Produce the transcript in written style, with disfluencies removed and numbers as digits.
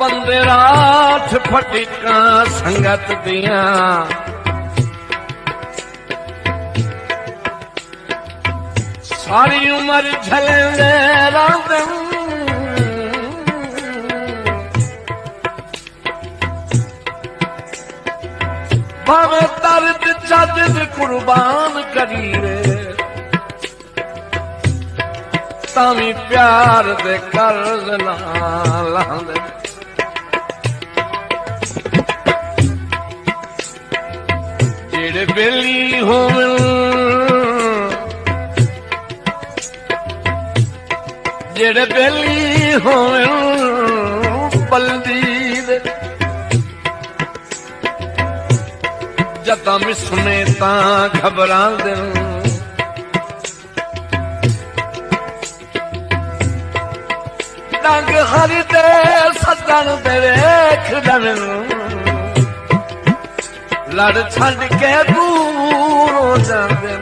बंदे राठ फटिका संगत दिया सारी उम्र झलेंदे रांदे भावे दर्द चज कुर्बान करीए तावी प्यार दे कर्ज ना लांदे जेड़े बेली होवन जेड़े बेली होवन बल्दी दे जदा मिसने तां घबरांदे डंग हरि दे सदन दे वेखदन लड़ छड़ के दूर हो जांदे